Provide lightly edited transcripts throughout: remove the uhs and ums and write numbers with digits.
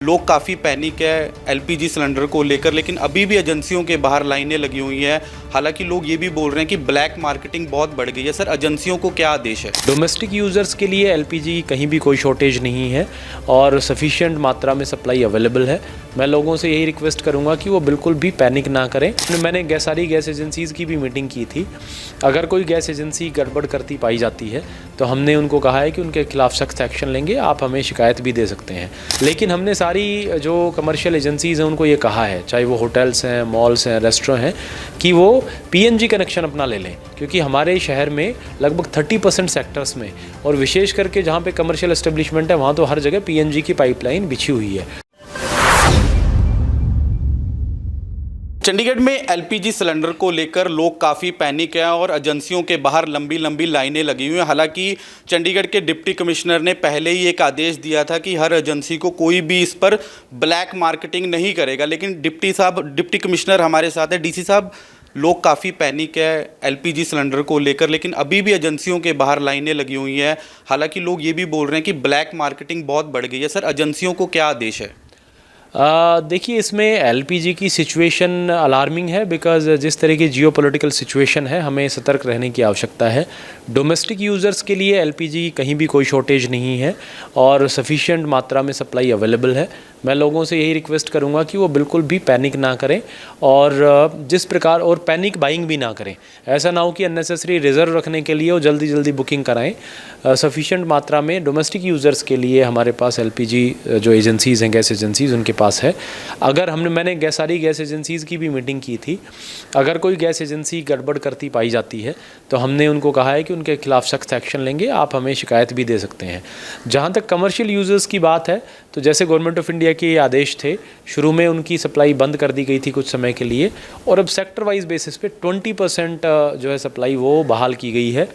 लोग काफ़ी पैनिक है एलपीजी सिलेंडर को लेकर, लेकिन अभी भी एजेंसियों के बाहर लाइनें लगी हुई हैं। हालांकि लोग ये भी बोल रहे हैं कि ब्लैक मार्केटिंग बहुत बढ़ गई है। सर, एजेंसियों को क्या आदेश है? डोमेस्टिक यूज़र्स के लिए एलपीजी कहीं भी कोई शॉर्टेज नहीं है और सफिशिएंट मात्रा में सप्लाई अवेलेबल है। मैं लोगों से यही रिक्वेस्ट करूंगा कि वो बिल्कुल भी पैनिक ना करें। मैंने सारी गैस एजेंसीज़ की भी मीटिंग की थी। अगर कोई गैस एजेंसी गड़बड़ करती पाई जाती है तो हमने उनको कहा है कि उनके खिलाफ सख्त एक्शन लेंगे। आप हमें शिकायत भी दे सकते हैं। लेकिन हमने सारी जो कमर्शियल एजेंसीज़ हैं उनको ये कहा है, चाहे वो होटल्स हैं, मॉल्स हैं, रेस्टोरेंट हैं, कि वो पीएनजी कनेक्शन अपना ले लें, क्योंकि हमारे शहर में लगभग 30% सेक्टर्स में और विशेष करके जहाँ पे कमर्शियल एस्टेब्लिशमेंट है वहाँ तो हर जगह पीएनजी की पाइपलाइन बिछी हुई है। चंडीगढ़ में एलपीजी सिलेंडर को लेकर लोग काफ़ी पैनिक हैं और एजेंसियों के बाहर लंबी लंबी लाइनें लगी हुई हैं। हालांकि चंडीगढ़ के डिप्टी कमिश्नर ने पहले ही एक आदेश दिया था कि हर एजेंसी को कोई भी इस पर ब्लैक मार्केटिंग नहीं करेगा, लेकिन डिप्टी कमिश्नर हमारे साथ है। डीसी साहब, लोग काफ़ी पैनिक है एलपीजी सिलेंडर को लेकर, लेकिन अभी भी एजेंसियों के बाहर लाइनें लगी हुई हैं। हालांकि लोग ये भी बोल रहे हैं कि ब्लैक मार्केटिंग बहुत बढ़ गई है। सर, एजेंसियों को क्या आदेश है? देखिए, इसमें एलपीजी की सिचुएशन अलार्मिंग है, बिकॉज जिस तरह की जियोपॉलिटिकल सिचुएशन है हमें सतर्क रहने की आवश्यकता है। डोमेस्टिक यूज़र्स के लिए एलपीजी कहीं भी कोई शॉर्टेज नहीं है और सफिशिएंट मात्रा में सप्लाई अवेलेबल है। मैं लोगों से यही रिक्वेस्ट करूंगा कि वो बिल्कुल भी पैनिक ना करें और जिस प्रकार और पैनिक बाइंग भी ना करें। ऐसा ना हो कि अननेसेसरी रिज़र्व रखने के लिए वो जल्दी जल्दी बुकिंग कराएं। सफिशिएंट मात्रा में डोमेस्टिक यूज़र्स के लिए हमारे पास एलपीजी जो एजेंसीज़ हैं, गैस एजेंसीज़, उनके पास है। अगर मैंने सारी गैस एजेंसीज़ की भी मीटिंग की थी। अगर कोई गैस एजेंसी गड़बड़ करती पाई जाती है तो हमने उनको कहा है कि उनके खिलाफ सख्त एक्शन लेंगे। आप हमें शिकायत भी दे सकते हैं। जहाँ तक कमर्शियल यूज़र्स की बात है तो जैसे गवर्नमेंट ऑफ इंडिया के आदेश थे, शुरू में उनकी सप्लाई बंद कर दी गई थी कुछ समय के लिए और अब सेक्टर वाइज बेसिस पे 20% जो है सप्लाई वो बहाल की गई है।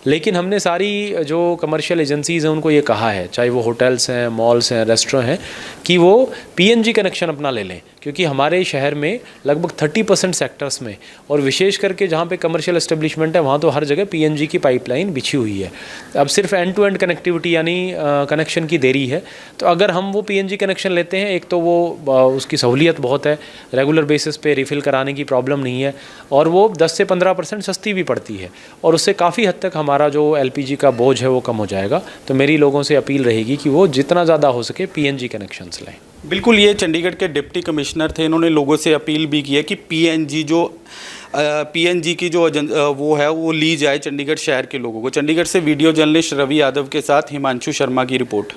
लेकिन हमने सारी जो कमर्शियल एजेंसीज़ हैं उनको ये कहा है, चाहे वो होटल्स हैं, मॉल्स हैं, रेस्टोरेंट हैं, कि वो पीएनजी कनेक्शन अपना ले लें, क्योंकि हमारे शहर में लगभग 30% सेक्टर्स में और विशेष करके जहाँ पे कमर्शियल एस्टेब्लिशमेंट है वहाँ तो हर जगह पीएनजी की पाइपलाइन बिछी हुई है। अब सिर्फ एंड टू एंड कनेक्टिविटी यानी कनेक्शन की देरी है। तो अगर हम वो पीएनजी कनेक्शन लेते हैं, एक तो वो उसकी सहूलियत बहुत है, रेगुलर बेसिस पे रिफ़िल कराने की प्रॉब्लम नहीं है और वो 10 से 15% सस्ती भी पड़ती है और उससे काफ़ी हद तक हमारा जो एलपीजी का बोझ है वो कम हो जाएगा। तो मेरी लोगों से अपील रहेगी कि वो जितना ज़्यादा हो सके पीएनजी कनेक्शंस लें। बिल्कुल, ये चंडीगढ़ के डिप्टी कमिश्नर थे। इन्होंने लोगों से अपील भी की है कि पीएनजी की जो वो है वो ली जाए चंडीगढ़ शहर के लोगों को। चंडीगढ़ से वीडियो जर्नलिस्ट रवि यादव के साथ हिमांशु शर्मा की रिपोर्ट।